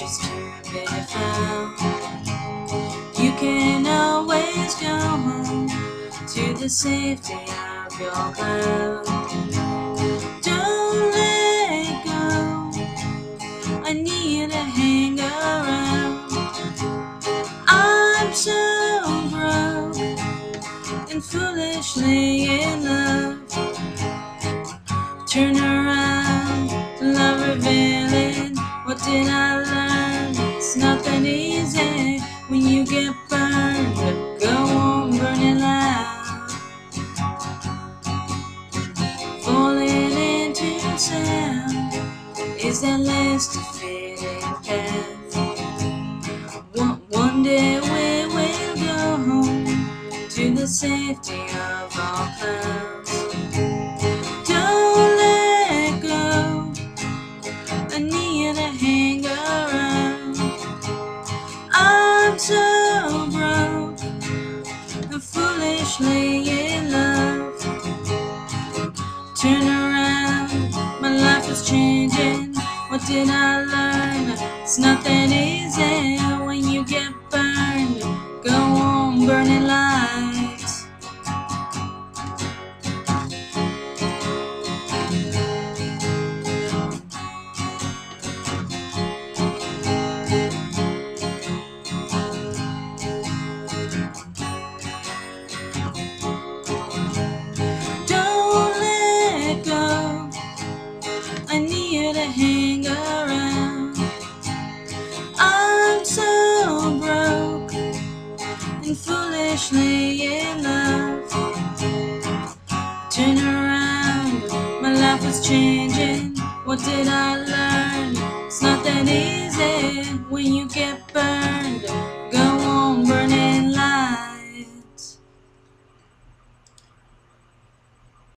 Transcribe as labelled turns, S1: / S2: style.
S1: is to be found. You can always go home to the safety of your cloud. Don't let go, I need to hang around. I'm so broke and foolishly in love. Turn around, love revealing. What did I learn? It's not that easy when you get burned. Go on burning loud, falling into sound is that last defeating path. One day we will go home to the safety of our clouds. Don't let go, I need to hang around. I'm so broke and foolishly in love. Turn around, my life is changing. What did I learn? It's not that easy when you get burned. Go on burning lights. Don't let go, I need to hang around. I'm so broke and foolishly in love. Turn around, my life is changing. What did I learn? It's not that easy when you get burned.